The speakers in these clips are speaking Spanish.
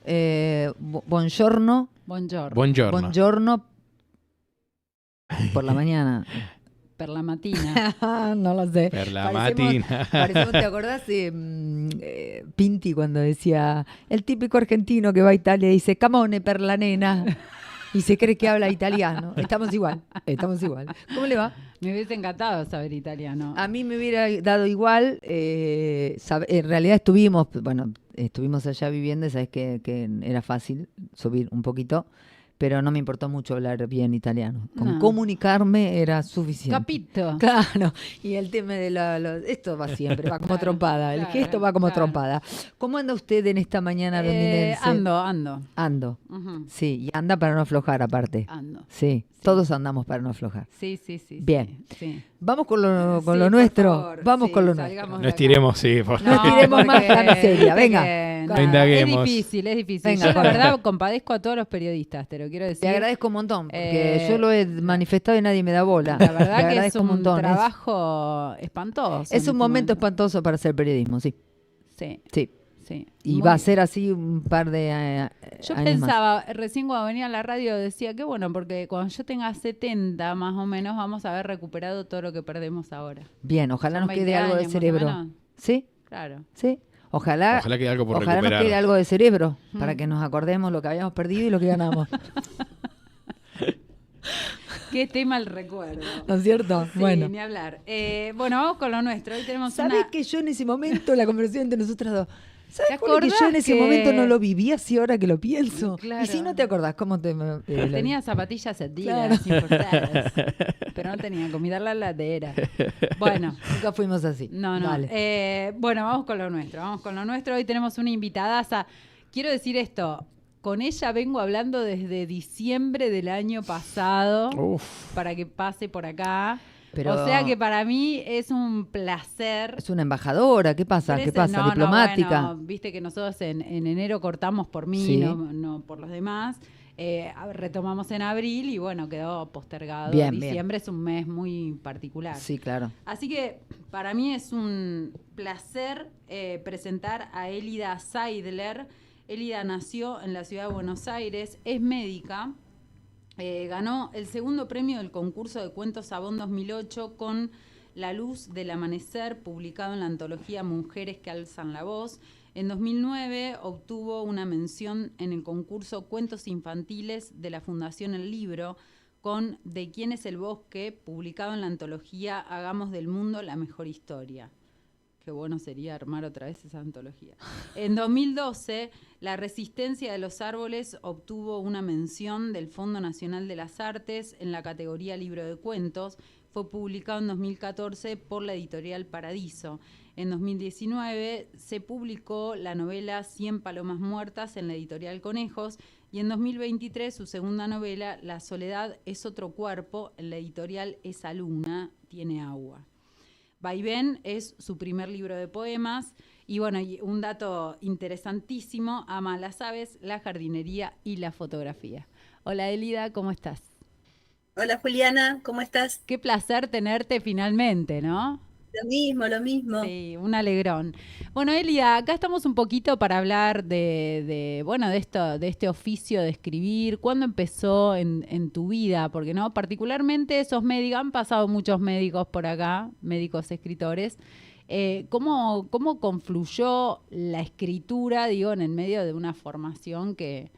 Buongiorno. Buongiorno. Buongiorno. Buongiorno por la mañana. Per la mattina. No lo sé. Per la mattina. Parecemos, ¿te acordás de Pinti cuando decía el típico argentino que va a Italia y dice camone per la nena y se cree que habla italiano? Estamos igual. ¿Cómo le va? Me hubiese encantado saber italiano. A mí me hubiera dado igual. En realidad estuvimos allá viviendo y sabes que era fácil subir un poquito, pero no me importó mucho hablar bien italiano. Con No. comunicarme era suficiente. Capito. Claro, y el tema de esto va siempre, va como trompada, el gesto va como trompada. ¿Cómo anda usted en esta mañana londinense? Ando. Uh-huh. Sí, y anda para no aflojar aparte. Ando. Sí, todos andamos para no aflojar. Sí. Bien. Sí. Vamos con lo nuestro. Favor, Vamos sí, con lo salgamos nuestro. de No acá. estiremos, sí. No estiremos más la miseria, venga. No indaguemos. Es difícil. Venga, Yo la Jorge. verdad compadezco a todos los periodistas, te lo quiero decir. Te agradezco un montón, porque yo lo he manifestado y nadí me da bola. La verdad Te que es agradezco un montón. trabajo espantoso. Es un momento espantoso para hacer periodismo, sí. Sí. Y Muy va a bien. ser así un par de Yo años más. pensaba, recién cuando venía a la radio decía que bueno, porque cuando yo tenga 70 más o menos vamos a haber recuperado todo lo que perdemos ahora. Bien, ojalá Son nos quede 20 algo de años, más o cerebro. menos. ¿Sí? Claro. ¿Sí? Ojalá Quede algo por nos recuperar. quede algo de cerebro para que nos acordemos lo que habíamos perdido y lo que ganamos. Qué tema el recuerdo. ¿No es cierto? Sí, Bueno. ni hablar. Bueno, vamos con lo nuestro. Hoy tenemos ¿Sabés que yo en ese momento, la conversación entre nosotras dos, ¿Te ¿sabés Juli, que yo en acordás ese que- momento no lo viví así ahora que lo pienso? Claro. Y si no te acordás, ¿cómo te...? Tenía zapatillas sentidas, importadas, pero no tenía comida en la ladera. Bueno, Nunca fuimos así. no. Dale. Bueno, vamos con lo nuestro. Hoy tenemos una invitadaza. Quiero decir esto, con ella vengo hablando desde diciembre del año pasado para que pase por acá. Pero- O sea que para mí es un placer. Es una embajadora, ¿qué pasa? ¿Qué pasa? No, Diplomática. bueno, viste que nosotros en enero cortamos por mí, Sí. no por los demás. Retomamos en abril y bueno, quedó postergado. Bien, Diciembre es un mes muy particular. Sí, claro. Así que para mí es un placer presentar a Elida Seidler. Elida nació en la ciudad de Buenos Aires, es médica. Ganó el segundo premio del concurso de cuentos Sabón 2008 con La luz del amanecer, publicado en la antología Mujeres que alzan la voz. En 2009 obtuvo una mención en el concurso Cuentos infantiles de la Fundación El Libro con De quién es el bosque, publicado en la antología Hagamos del mundo la mejor historia. Qué bueno sería armar otra vez esa antología. En 2012, La resistencia de los árboles obtuvo una mención del Fondo Nacional de las Artes en la categoría Libro de Cuentos. Fue publicado en 2014 por la editorial Paradiso. En 2019 se publicó la novela 100 palomas muertas en la editorial Conejos. Y en 2023 su segunda novela, La soledad es otro cuerpo, en la editorial Esa luna tiene agua. Vaivén es su primer libro de poemas y bueno, y un dato interesantísimo, ama las aves, la jardinería y la fotografía. Hola Elida, ¿cómo estás? Hola Juliana, ¿cómo estás? Qué placer tenerte finalmente, ¿no? Lo mismo. Sí, un alegrón. Bueno, Elida, acá estamos un poquito para hablar de este oficio de escribir. ¿Cuándo empezó en tu vida? Porque no, particularmente sos médica, han pasado muchos médicos por acá, médicos escritores. ¿Cómo confluyó la escritura, digo, en el medio de una formación que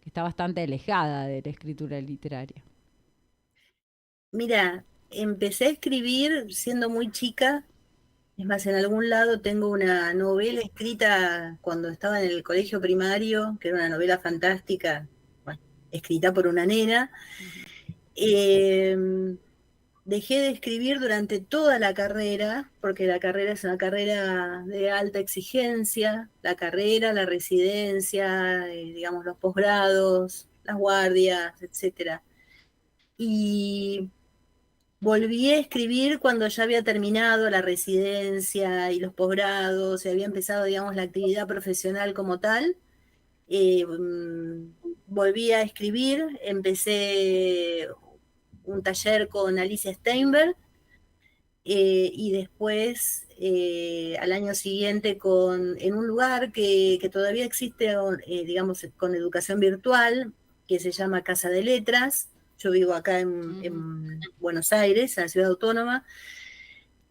está bastante alejada de la escritura literaria? Mira, empecé a escribir siendo muy chica. Es más, en algún lado tengo una novela escrita cuando estaba en el colegio primario, que era una novela fantástica, bueno, escrita por una nena. Dejé de escribir durante toda la carrera, porque la carrera es una carrera de alta exigencia, la carrera, la residencia, digamos, los posgrados, las guardias, etcétera. Y volví a escribir cuando ya había terminado la residencia y los posgrados, y había empezado, digamos, la actividad profesional como tal. Volví a escribir, empecé un taller con Alicia Steinberg, y después al año siguiente en un lugar que todavía existe, digamos, con educación virtual, que se llama Casa de Letras. Yo vivo acá en Buenos Aires, en la ciudad autónoma,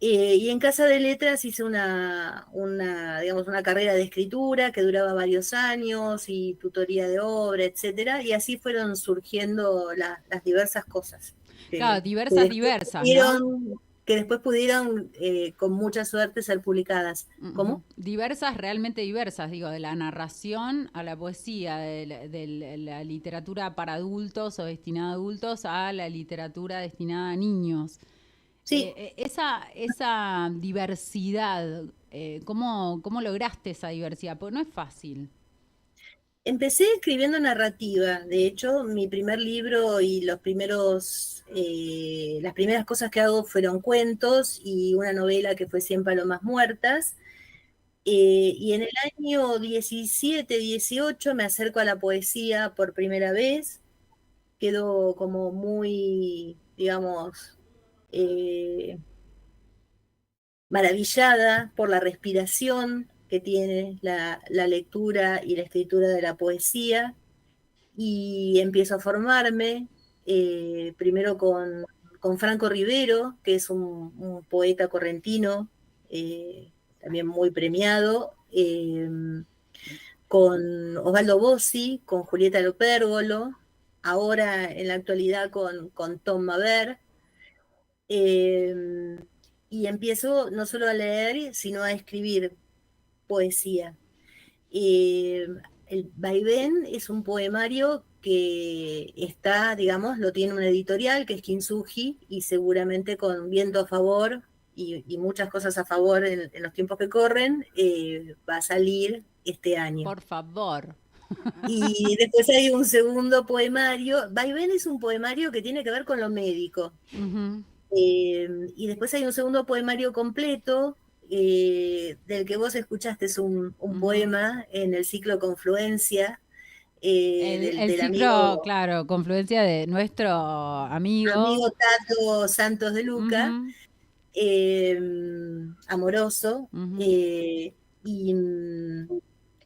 y en Casa de Letras hice digamos, una carrera de escritura que duraba varios años y tutoría de obra, etcétera, y así fueron surgiendo las diversas cosas Claro, que después diversas, ¿no? pudieron, con mucha suerte, ser publicadas. ¿Cómo? Diversas, realmente diversas, digo, de la narración a la poesía, de la literatura para adultos o destinada a adultos a la literatura destinada a niños. Sí, Esa diversidad, ¿cómo lograste esa diversidad? Porque no es fácil. empecé escribiendo narrativa. De hecho, mi primer libro y las primeras cosas que hago fueron cuentos y una novela que fue Cien palomas muertas. Y en el año 17, 18 me acerco a la poesía por primera vez. Quedo como muy, digamos, eh, maravillada por la respiración que tiene la lectura y la escritura de la poesía, y empiezo a formarme, primero con Franco Rivero, que es un poeta correntino, también muy premiado, con Osvaldo Bossi, con Julieta Lopérgolo, ahora en la actualidad con Tom Maver. eh, y empiezo no solo a leer, sino a escribir poesía. Eh, el Vaivén es un poemario que está, digamos, lo tiene una editorial que es Kintsugi, y seguramente con viento a favor y muchas cosas a favor en los tiempos que corren, va a salir este año. Por favor. Y después hay un segundo poemario. Vaivén es un poemario que tiene que ver con lo médico. Ujú. Y después hay un segundo poemario completo, del que vos escuchaste, es un Ujú. poema en el ciclo Confluencia, El del ciclo, amigo, claro, confluencia de nuestro amigo. amigo Tato Santos de Luca, Ujú, eh, amoroso. ujú. Y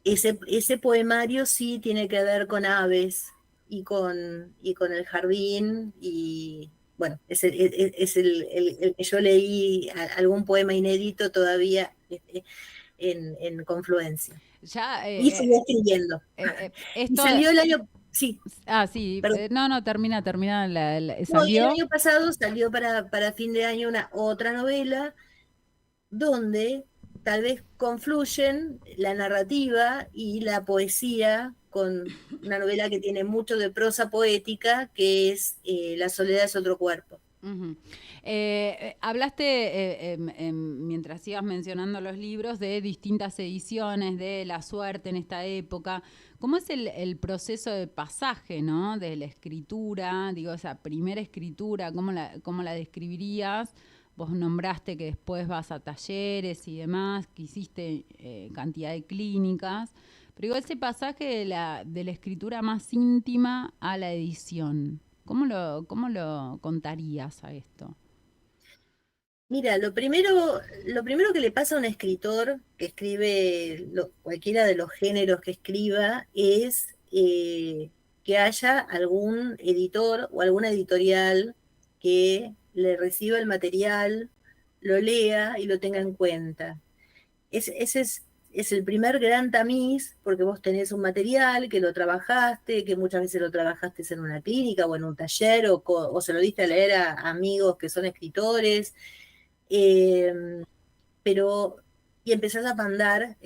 ese poemario sí tiene que ver con aves y con el jardín, y bueno, es el que yo leí, algún poema inédito todavía, en Confluencia. Ya, Y sigo escribiendo. Y esto, salió el año, sí, sí, perdón. no, termina, No, y el salió. año pasado salió para fin de año una otra novela donde tal vez confluyen la narrativa y la poesía, con una novela que tiene mucho de prosa poética, que es La soledad es otro cuerpo. Ujú. Hablaste, mientras ibas mencionando los libros, de distintas ediciones, de la suerte en esta época. ¿Cómo es el proceso de pasaje, ¿no? De la escritura, digo, esa primera escritura, cómo la describirías? Vos nombraste que después vas a talleres y demás, que hiciste cantidad de clínicas, pero digo, ese pasaje de la escritura más íntima a la edición. Cómo lo contarías a esto? Mira, lo primero que le pasa a un escritor que escribe cualquiera de los géneros que escriba es, que haya algún editor o alguna editorial que le reciba el material, lo lea y lo tenga en cuenta. Ese es el primer gran tamiz, porque vos tenés un material que lo trabajaste, que muchas veces lo trabajaste en una clínica o en un taller, o se lo diste a leer a amigos que son escritores, eh, pero y empezás a mandar,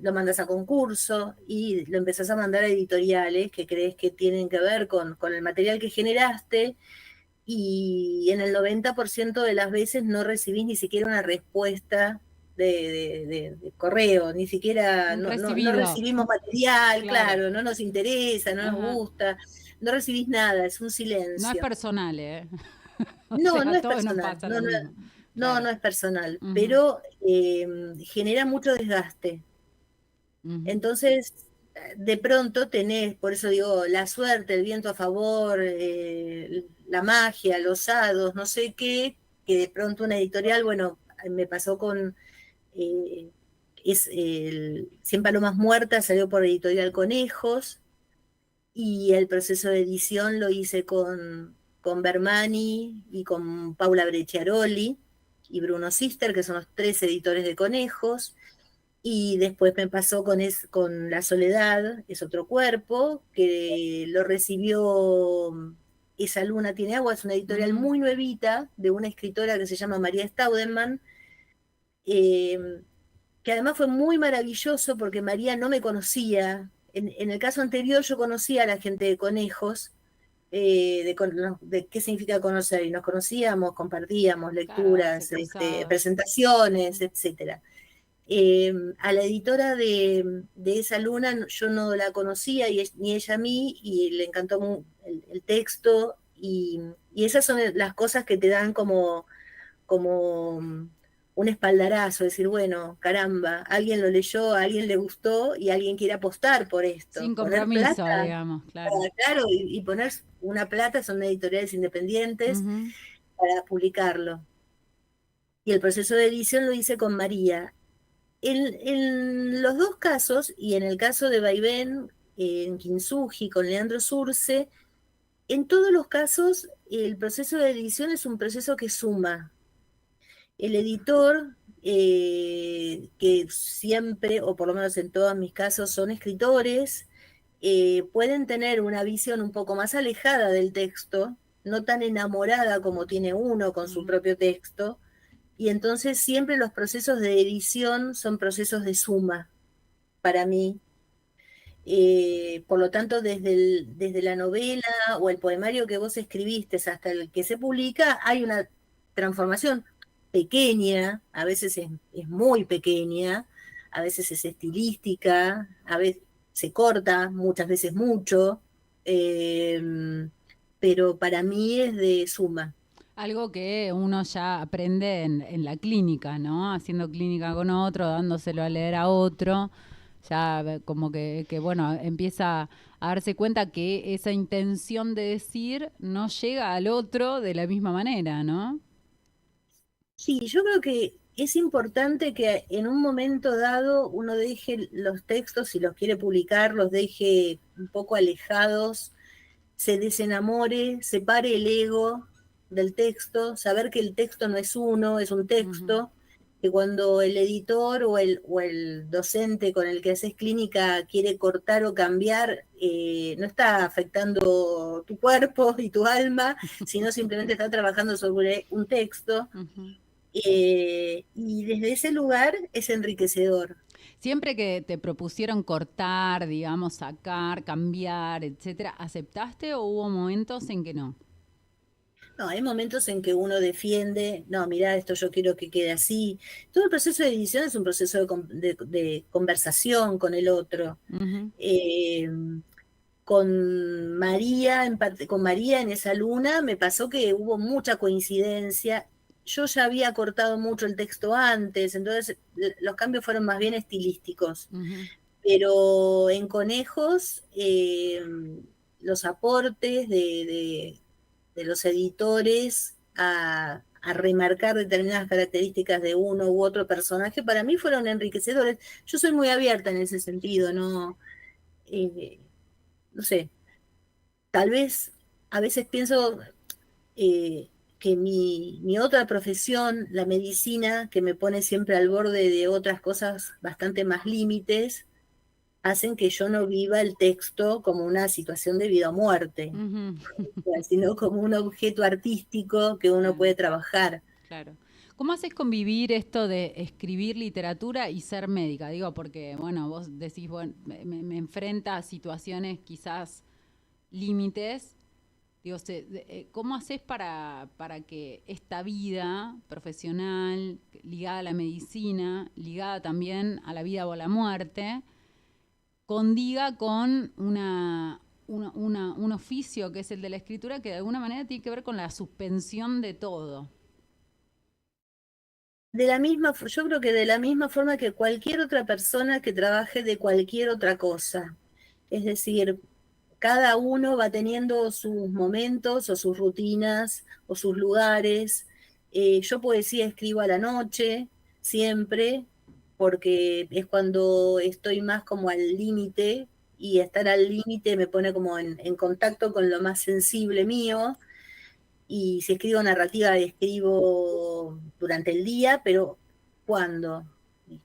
lo mandas a concurso y lo empezás a mandar a editoriales que crees que tienen que ver con el material que generaste, y en el 90% de las veces no recibís ni siquiera una respuesta de correo, ni siquiera, Un no recibido, recibimos material, claro. claro, no nos interesa, no nos Ajá. gusta, no recibís nada, es un No es silencio. personal, ¿eh? O No, sea, no a es todos nos personal, pasa lo mismo. no, Claro. no es personal, Ujú, pero genera mucho desgaste. ujú, Entonces, de pronto tenés, por eso digo, la suerte, el viento a favor, la magia, los hados, no sé qué, que de pronto una editorial, bueno, me pasó con Cien Palomas Muertas, salió por Editorial Conejos, y el proceso de edición lo hice con Bermani y con Paula Brecciaroli y Bruno Sister, que son los 3 editores de Conejos. Y después me pasó con La Soledad, es otro cuerpo, que lo recibió Esa Luna Tiene Agua, es una editorial muy nuevita, de una escritora que se llama María Staudenman, eh, que además fue muy maravilloso porque María no me conocía. En el caso anterior yo conocía a la gente de Conejos, de qué significa conocer, y nos conocíamos, compartíamos Claro, se lecturas, cruzaba. presentaciones, etcétera. A la editora de Esa Luna yo no la conocía, ni ella a mí, y le encantó el texto, y esas son las cosas que te dan como un espaldarazo, decir, bueno, caramba, alguien lo leyó, a alguien le gustó y alguien quiere apostar por esto. Sin Poner compromiso, plata, digamos, claro. claro, y poner una plata, son editoriales independientes, Ujú. para publicarlo. Y el proceso de edición lo hice con María. En los dos casos, y en el caso de Vaivén, en Kintsugi, con Leandro Surce, en todos los casos el proceso de edición es un proceso que suma. El editor, que siempre, o por lo menos en todos mis casos, son escritores, pueden tener una visión un poco más alejada del texto, no tan enamorada como tiene uno con su propio texto, y entonces siempre los procesos de edición son procesos de suma para mí. Por lo tanto, desde la novela o el poemario que vos escribiste hasta el que se publica, hay una transformación pequeña, a veces es muy pequeña, a veces es estilística, a veces se corta, muchas veces mucho, eh, pero para mí es de suma. Algo que uno ya aprende en la clínica, ¿no? Haciendo clínica con otro, dándoselo a leer a otro, ya como bueno, empieza a darse cuenta que esa intención de decir no llega al otro de la misma manera, ¿no? Sí, yo creo que es importante que en un momento dado uno deje los textos, si los quiere publicar, los deje un poco alejados, se desenamore, separe el ego del texto, saber que el texto no es uno, es un Ujú. texto, que cuando el editor o el docente con el que haces clínica quiere cortar o cambiar, no está afectando tu cuerpo y tu alma, sino simplemente está trabajando sobre un texto. Ujú. Y desde ese lugar es enriquecedor. Siempre que te propusieron cortar, digamos, sacar, cambiar, etcétera, ¿aceptaste o hubo momentos en que no? No, hay momentos en que uno defiende, no, mira, esto yo quiero que quede así. Todo el proceso de edición es un proceso de conversación con el otro. Ujú. Eh, con María, con María en Esa Luna, me pasó que hubo mucha coincidencia. Yo ya había cortado mucho el texto antes, entonces los cambios fueron más bien estilísticos. Ujú. Pero en Conejos, los aportes de los editores a remarcar determinadas características de uno u otro personaje, para mí fueron enriquecedores. Yo soy muy abierta en ese sentido, no, eh, no sé, tal vez a veces pienso, eh, que mi otra profesión, la medicina, que me pone siempre al borde de otras cosas bastante más límites, hacen que yo no viva el texto como una situación de vida o muerte, Ujú. sino como un objeto artístico que uno Claro. puede trabajar. Claro. ¿Cómo haces convivir esto de escribir literatura y ser médica? Digo, porque, bueno, vos decís, bueno, me enfrenta a situaciones quizás límites. Digo, ¿cómo haces para que esta vida profesional, ligada a la medicina, ligada también a la vida o a la muerte, condiga con un oficio que es el de la escritura que de alguna manera tiene que ver con la suspensión de todo? Yo creo que de la misma forma que cualquier otra persona que trabaje de cualquier otra cosa. Es decir, cada uno va teniendo sus momentos o sus rutinas o sus lugares. Yo poesía escribo a la noche, siempre, porque es cuando estoy más como al límite, y estar al límite me pone como en contacto con lo más sensible mío. Y si escribo narrativa, escribo durante el día, pero ¿cuándo?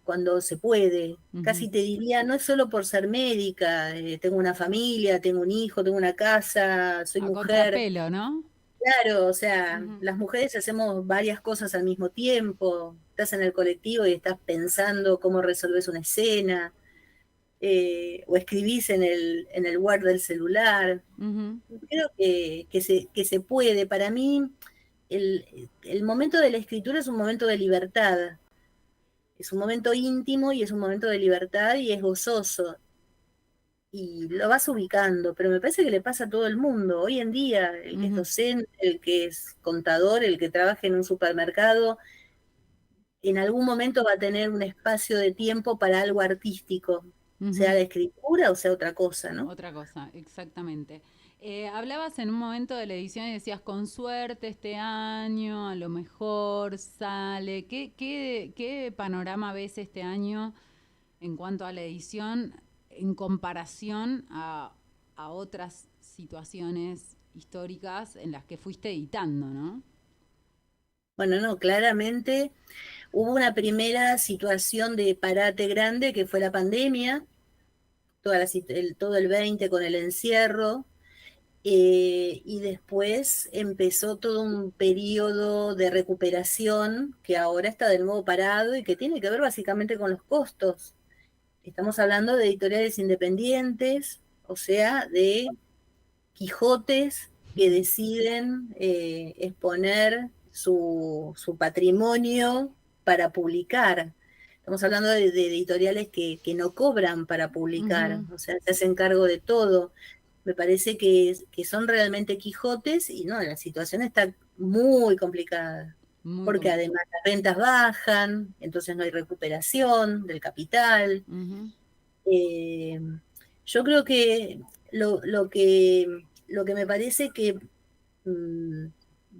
Cuando se puede. Ujú. Casi te diría, no es solo por ser médica, tengo una familia, tengo un hijo, tengo una casa, soy A mujer. contrapelo, ¿no? Claro, o sea, Ujú. las mujeres hacemos varias cosas al mismo tiempo. Estás en el colectivo y estás pensando cómo resolves una escena, o escribís en el Word del celular. Ujú. Creo que se puede. Para mí, el momento de la escritura es un momento de libertad. Es un momento íntimo y es un momento de libertad y es gozoso. Y lo vas ubicando, pero me parece que le pasa a todo el mundo. Hoy en día, el que es Ujú. docente, el que es contador, el que trabaja en un supermercado, en algún momento va a tener un espacio de tiempo para algo artístico, sea Ujú. la escritura o sea otra cosa, ¿no? Otra cosa, exactamente. Hablabas en un momento de la edición y decías, con suerte este año, a lo mejor sale. ¿Qué panorama ves este año en cuanto a la edición en comparación a otras situaciones históricas en las que fuiste editando, ¿no? Bueno, no, claramente hubo una primera situación de parate grande que fue la pandemia, todo el 20 con el encierro, y después empezó todo un periodo de recuperación que ahora está de nuevo parado y que tiene que ver básicamente con los costos. Estamos hablando de editoriales independientes, o sea, de Quijotes que deciden exponer su patrimonio para publicar. Estamos hablando de editoriales que no cobran para publicar, Ujú. o sea, se hacen cargo de todo. Me parece que son realmente Quijotes y no, la situación está muy complicada, Muy porque complicado. además las ventas bajan, entonces no hay recuperación del capital. Ujú. Eh, yo creo que lo que me parece que mm,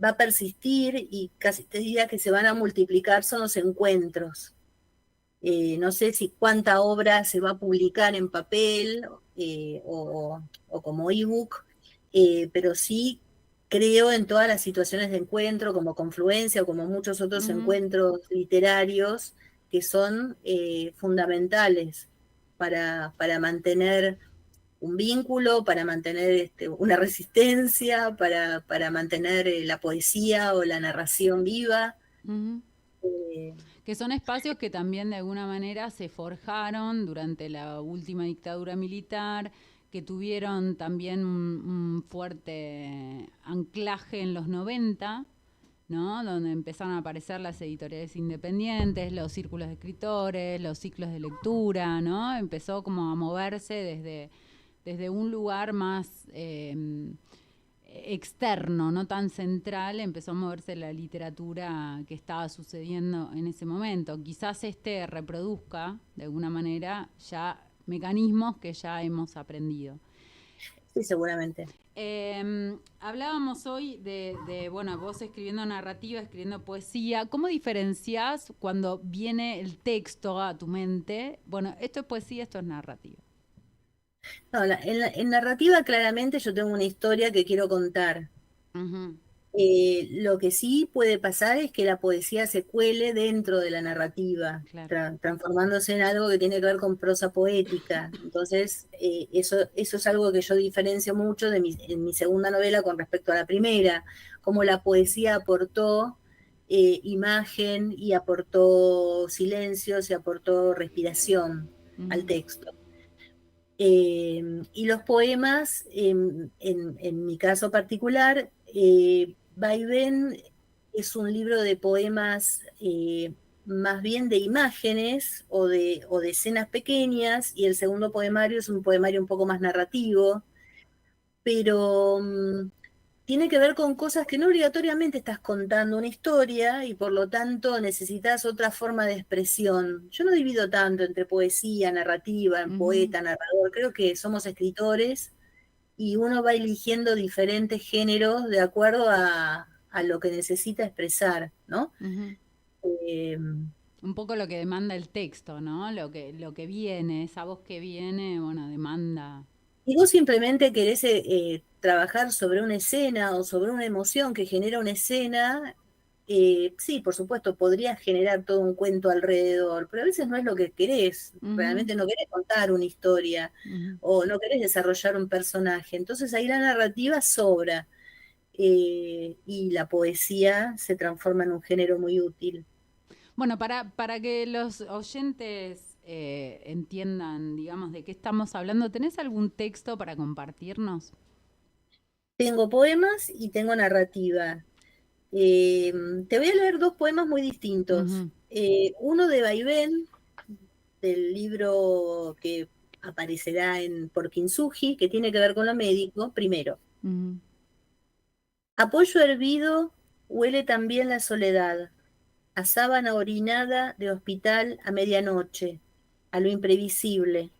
va a persistir y casi te diría que se van a multiplicar son los encuentros. No sé si cuánta obra se va a publicar en papel, o como ebook, pero sí creo en todas las situaciones de encuentro, como Confluencia o como muchos otros Ujú. encuentros literarios que son fundamentales para mantener un vínculo, para mantener una resistencia, para mantener la poesía o la narración viva. Ujú. Eh, Que son espacios que también de alguna manera se forjaron durante la última dictadura militar, que tuvieron también un fuerte anclaje en los 90, ¿no? Donde empezaron a aparecer las editoriales independientes, los círculos de escritores, los ciclos de lectura, ¿no? Empezó como a moverse desde un lugar más externo, no tan central, empezó a moverse la literatura que estaba sucediendo en ese momento. Quizás este reproduzca, de alguna manera, ya mecanismos que ya hemos aprendido. sí, seguramente. Hablábamos hoy bueno, vos escribiendo narrativa, escribiendo poesía. ¿Cómo diferenciás cuando viene el texto a tu mente? Bueno, esto es poesía, esto es narrativa. No, en narrativa claramente yo tengo una historia que quiero contar. Ujú. Lo que sí puede pasar es que la poesía se cuele dentro de la narrativa, Claro. transformándose en algo que tiene que ver con prosa poética. Entonces, eso es algo que yo diferencio mucho en mi segunda novela con respecto a la primera, cómo la poesía aportó imagen y aportó silencios y aportó respiración al Ujú. texto. Y los poemas, en mi caso particular, Vaivén es un libro de poemas, más bien de imágenes o de escenas pequeñas, y el segundo poemario es un poemario un poco más narrativo, pero tiene que ver con cosas que no obligatoriamente estás contando una historia y por lo tanto necesitas otra forma de expresión. Yo no divido tanto entre poesía, narrativa, en Ujú. poeta, narrador. Creo que somos escritores y uno va eligiendo diferentes géneros de acuerdo a lo que necesita expresar, ¿no? Ujú. Eh, Un poco lo que demanda el texto, ¿no? Lo que viene, esa voz que viene, bueno, demanda. y vos simplemente querés trabajar sobre una escena o sobre una emoción que genera una escena, sí, por supuesto, podrías generar todo un cuento alrededor, pero a veces no es lo que querés, Ujú, realmente no querés contar una historia ujú. o no querés desarrollar un personaje, entonces ahí la narrativa sobra, y la poesía se transforma en un género muy útil. Bueno, para que los oyentes entiendan, digamos, de qué estamos hablando, ¿tenés algún texto para compartirnos? Tengo poemas y tengo narrativa. Eh, Te voy a leer dos poemas muy distintos. Ujú, Uno de Vaivén, del libro que aparecerá por Kintsugi, que tiene que ver con lo médico, primero. ujú. A pollo hervido huele también la soledad, a sábana orinada de hospital a medianoche, a lo imprevisible.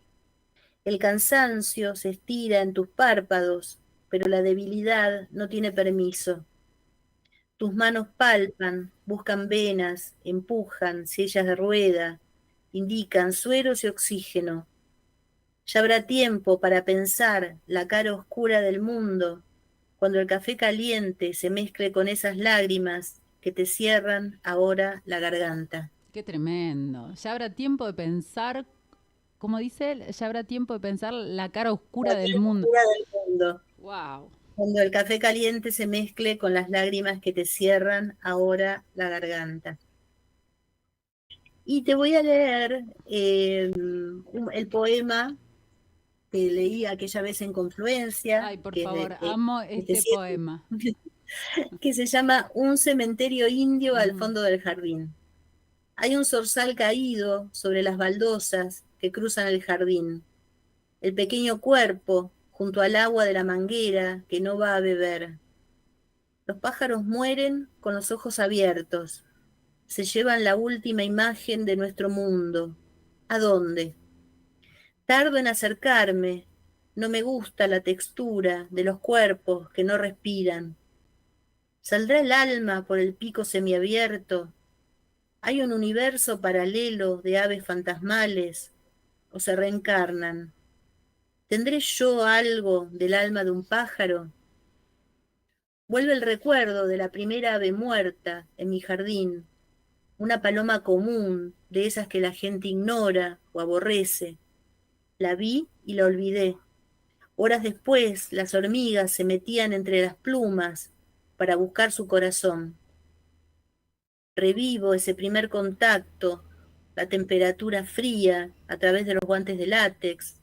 El cansancio se estira en tus párpados, pero la debilidad no tiene permiso. Tus manos palpan, buscan venas, empujan sillas de rueda, indican sueros y oxígeno. Ya habrá tiempo para pensar la cara oscura del mundo, cuando el café caliente se mezcle con esas lágrimas que te cierran ahora la garganta. Qué tremendo. Ya habrá tiempo de pensar, como dice él, ya habrá tiempo de pensar la cara oscura La del cara mundo. oscura del mundo, Wow. cuando el café caliente se mezcle con las lágrimas que te cierran ahora la garganta. Y te voy a leer el poema que leí aquella vez en Confluencia, Ay, por que es favor, amo este este siete, poema. que se llama Un cementerio indio al Ujú. fondo del jardín. Hay un zorzal caído sobre las baldosas que cruzan el jardín. El pequeño cuerpo junto al agua de la manguera que no va a beber. Los pájaros mueren con los ojos abiertos. Se llevan la última imagen de nuestro mundo. ¿A dónde? Tardo en acercarme. No me gusta la textura de los cuerpos que no respiran. ¿Saldrá el alma por el pico semiabierto? ¿Hay un universo paralelo de aves fantasmales o se reencarnan? ¿Tendré yo algo del alma de un pájaro? Vuelve el recuerdo de la primera ave muerta en mi jardín, una paloma común, de esas que la gente ignora o aborrece. La vi y la olvidé. Horas después, las hormigas se metían entre las plumas para buscar su corazón. Revivo ese primer contacto, la temperatura fría a través de los guantes de látex,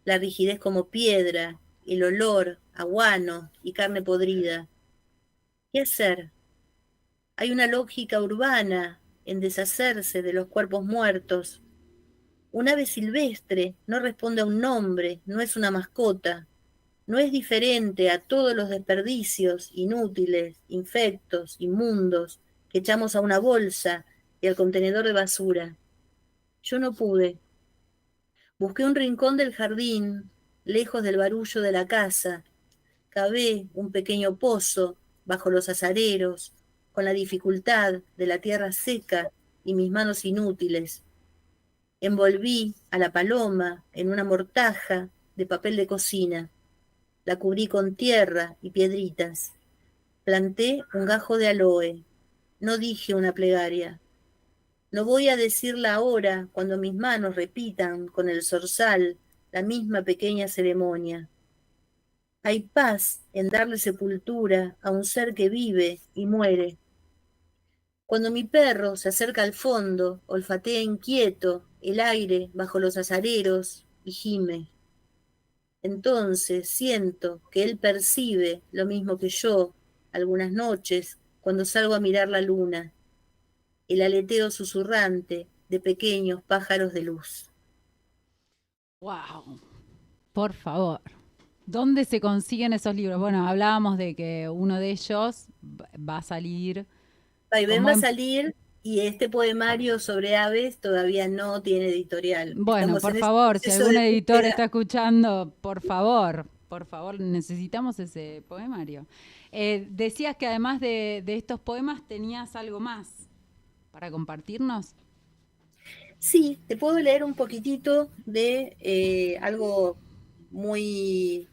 la rigidez como piedra, el olor a guano y carne podrida. ¿Qué hacer? Hay una lógica urbana en deshacerse de los cuerpos muertos. Un ave silvestre no responde a un nombre, no es una mascota, no es diferente a todos los desperdicios inútiles, infectos, inmundos que echamos a una bolsa y al contenedor de basura. Yo no pude. Busqué un rincón del jardín, lejos del barullo de la casa. Cavé un pequeño pozo bajo los azareros, con la dificultad de la tierra seca y mis manos inútiles. Envolví a la paloma en una mortaja de papel de cocina. La cubrí con tierra y piedritas. Planté un gajo de aloe. No dije una plegaria. No voy a decirla ahora cuando mis manos repitan con el zorzal la misma pequeña ceremonia. Hay paz en darle sepultura a un ser que vive y muere. Cuando mi perro se acerca al fondo, olfatea inquieto el aire bajo los azareros y gime. Entonces siento que él percibe lo mismo que yo algunas noches cuando salgo a mirar la luna, el aleteo susurrante de pequeños pájaros de luz. Wow. Por favor. ¿Dónde se consiguen esos libros? Bueno, hablábamos de que uno de ellos va a salir Vaivén como va a salir y este poemario sobre aves todavía no tiene editorial. Bueno, Estamos por en ese favor, si proceso algún de editor búsqueda. está escuchando, por favor, Por favor, necesitamos ese poemario. Decías que además de estos poemas tenías algo más para compartirnos. Sí, te puedo leer un poquitito de algo muy,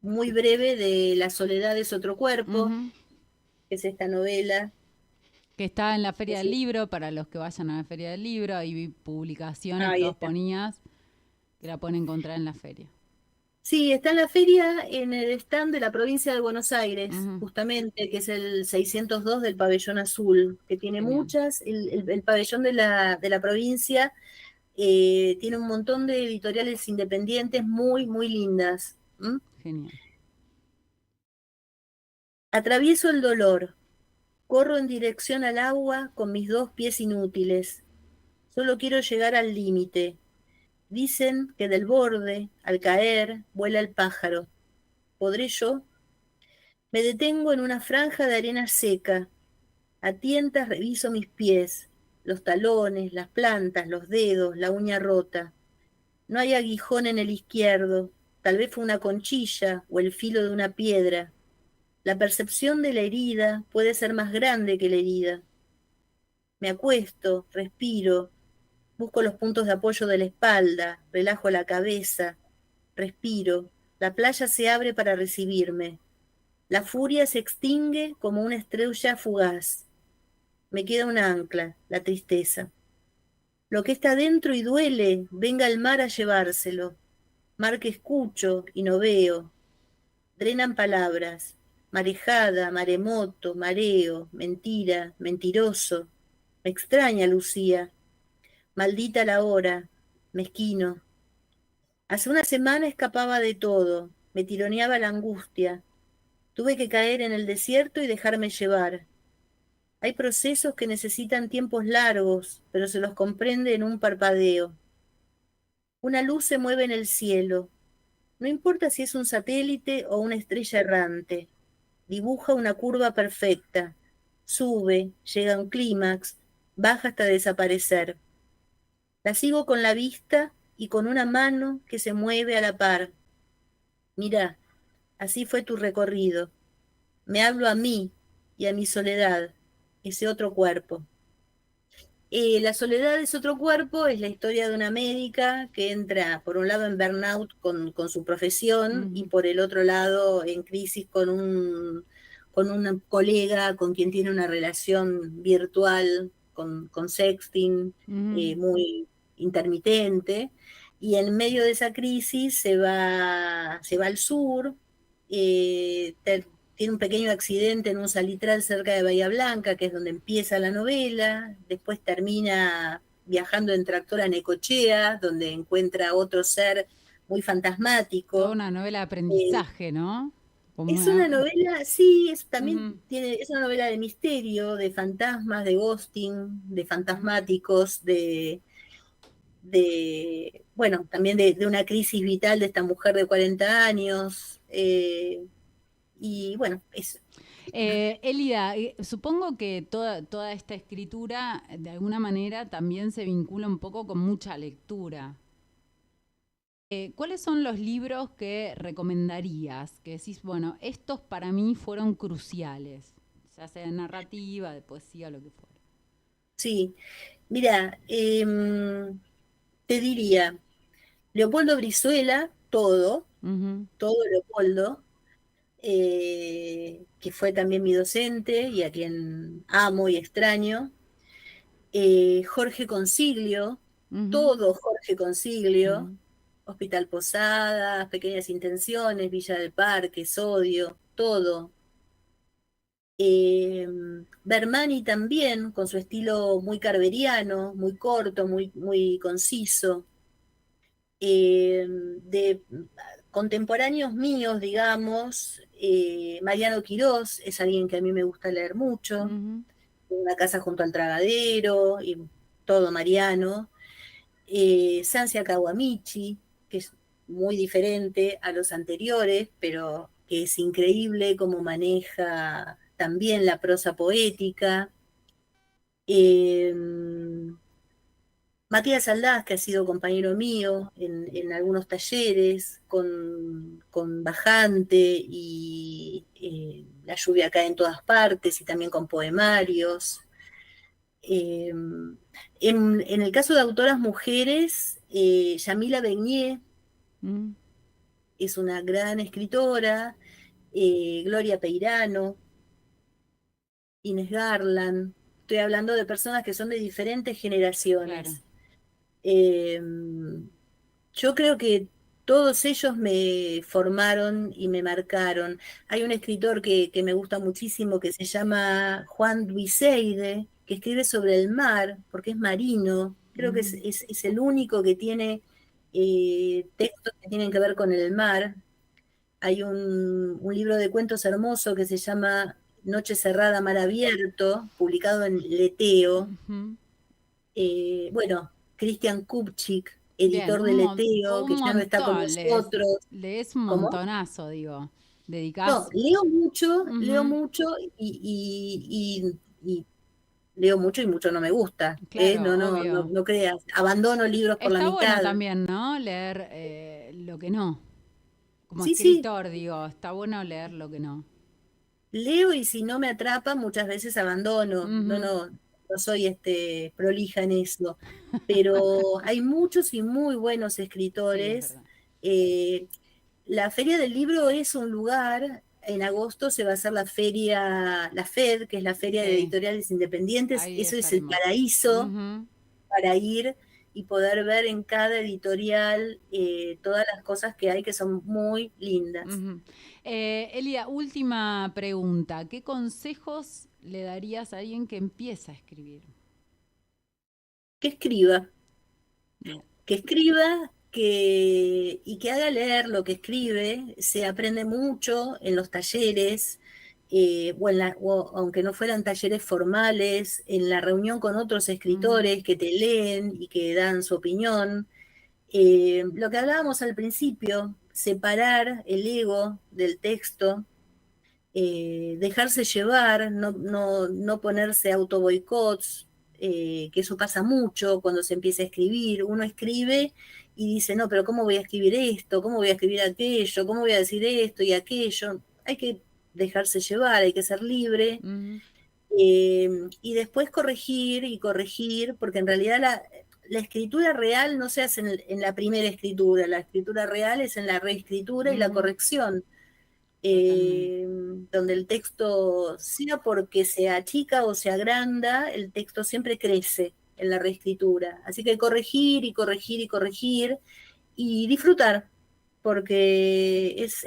muy breve de La soledad es otro cuerpo, Ujú. que es esta novela. Que está en la Feria del Sí, Libro, para los que vayan a la Feria del Libro, ahí vi publicaciones que ahí vos está. ponías que la pueden encontrar en la feria. Sí, está en la feria, en el stand de la provincia de Buenos Aires, Ujú. justamente, que es el 602 del pabellón azul, que tiene Genial, muchas. El pabellón de la provincia tiene un montón de editoriales independientes muy, muy lindas. ¿M? genial. Atravieso el dolor, corro en dirección al agua con mis dos pies inútiles. Solo quiero llegar al límite. Dicen que del borde, al caer, vuela el pájaro. ¿Podré yo? Me detengo en una franja de arena seca. A tientas reviso mis pies, los talones, las plantas, los dedos, la uña rota. No hay aguijón en el izquierdo, tal vez fue una conchilla o el filo de una piedra. La percepción de la herida puede ser más grande que la herida. Me acuesto, respiro, busco los puntos de apoyo de la espalda, relajo la cabeza, respiro. La playa se abre para recibirme. La furia se extingue como una estrella fugaz. Me queda un ancla, la tristeza. Lo que está dentro y duele, venga el mar a llevárselo. Mar que escucho y no veo. Drenan palabras. Marejada, maremoto, mareo, mentira, mentiroso. Me extraña, Lucía. Maldita la hora. Mezquino. Hace una semana escapaba de todo. Me tironeaba la angustia. Tuve que caer en el desierto y dejarme llevar. Hay procesos que necesitan tiempos largos, pero se los comprende en un parpadeo. Una luz se mueve en el cielo. No importa si es un satélite o una estrella errante. Dibuja una curva perfecta. Sube, llega a un clímax, baja hasta desaparecer. La sigo con la vista y con una mano que se mueve a la par. Mira, así fue tu recorrido. Me hablo a mí y a mi soledad, ese otro cuerpo. La soledad es otro cuerpo, es la historia de una médica que entra por un lado en burnout con su profesión y Ujú, por el otro lado en crisis con una colega con quien tiene una relación virtual, con sexting, ujú. muy intermitente. Y en medio de esa crisis se va al sur, tiene un pequeño accidente en un salitral cerca de Bahía Blanca, que es donde empieza la novela, después termina viajando en tractor a Necochea, donde encuentra otro ser muy Toda fantasmático. una novela de Eh, aprendizaje, ¿no? Como es una una- novela, sí, también Ujú, tiene, es una novela de misterio, de fantasmas, de ghosting, de ujú. fantasmáticos, bueno, también de una crisis vital de esta mujer de 40 años. Y bueno, eso. Elida, supongo que toda esta escritura de alguna manera también se vincula un poco con mucha lectura. ¿Cuáles son los libros que recomendarías? Que decís, bueno, estos para mí fueron cruciales, ya sea de narrativa, de poesía, lo que fuera. Sí, mira, te diría, Leopoldo Brizuela, Ujú, todo Leopoldo, que fue también mi docente y a quien amo y extraño. Jorge Consiglio, ujú, todo Jorge Consiglio, ujú, Hospital Posadas, Pequeñas Intenciones, Villa del Parque, Sodio, todo. Eh, Bermani también, con su estilo muy carveriano, muy corto, muy conciso. De contemporáneos míos, digamos, Mariano Quirós es alguien que a mí me gusta leer mucho, ujú. Una casa junto al tragadero, y todo Mariano. Sansia Kawamichi, que es muy diferente a los anteriores, pero que es increíble cómo maneja también la prosa poética. Eh, Matías Aldaz, que ha sido compañero mío en algunos talleres, con Bajante y La lluvia cae en todas partes, y también con poemarios. Eh, en el caso de autoras mujeres, Yamila Beñé Mm. es una gran escritora, Gloria Peirano, Inés Garland. Estoy hablando de personas que son de diferentes Claro. generaciones. Eh, yo creo que todos ellos me formaron y me marcaron. Hay un escritor que me gusta muchísimo que se llama Juan Duiseide, que escribe sobre el mar, porque es marino. Creo que es el único que tiene textos que tienen que ver con el mar. Hay un libro de cuentos hermoso que se llama Noche cerrada, mar abierto, publicado en Leteo. Ujú. Bueno, Christian Kupchik, Bien, editor de Leteo, que un ya no está con montón, nosotros. lees un ¿Cómo? montonazo, digo. No, Dedicás. leo Ujú. mucho y leo mucho y mucho no me gusta. Claro, No, obvio. no creas. Abandono libros por la Está bueno mitad. también, ¿no? Leer lo que no. Como Sí, sí, escritor, digo, está bueno leer lo que no. leo y si no me atrapa, muchas veces abandono. Ujú. No soy prolija en eso. Pero hay muchos y muy buenos Sí, es escritores. verdad. Eh, la Feria del Libro es un lugar, en agosto se va a hacer la FED, que es la Feria de Sí, Editoriales Independientes. ahí Eso es el estaremos. paraíso Ujú, para ir y poder ver en cada editorial todas las cosas que hay que son muy lindas. ujú. Elia, última pregunta. ¿Qué consejos le darías a alguien que empieza a escribir? Que escriba, Bien. que escriba y que haga leer lo que escribe. Se aprende mucho en los talleres, o aunque no fueran talleres formales, en la reunión con otros Ujú, escritores que te leen y que dan su opinión. Lo que hablábamos al principio, separar el ego del texto, dejarse llevar, no ponerse auto boicots, que eso pasa mucho cuando se empieza a escribir. Uno escribe y dice, no, pero ¿cómo voy a escribir esto? ¿Cómo voy a escribir aquello? ¿Cómo voy a decir esto y aquello? Hay que dejarse llevar, hay que ser libre. ujú, Y después corregir y corregir, porque en realidad la escritura real no se hace en la primera escritura, la escritura real es en la reescritura y la ujú. corrección, Totalmente. donde el texto, sea porque se achica o se agranda, el texto siempre crece en la reescritura. Así que corregir y corregir y corregir y disfrutar, porque es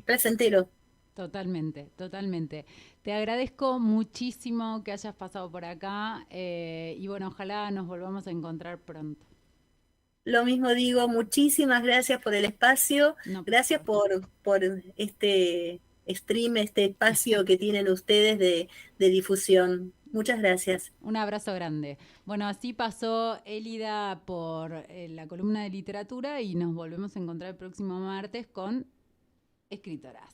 placentero. Totalmente, totalmente. Te agradezco muchísimo que hayas pasado por acá y bueno, ojalá nos volvamos a encontrar pronto. Lo mismo digo, muchísimas gracias por el espacio, No, por gracias favor. por este stream, este espacio que tienen ustedes de difusión. Muchas gracias. Un abrazo grande. Bueno, así pasó Elida por la columna de literatura y nos volvemos a encontrar el próximo martes con Escritoras.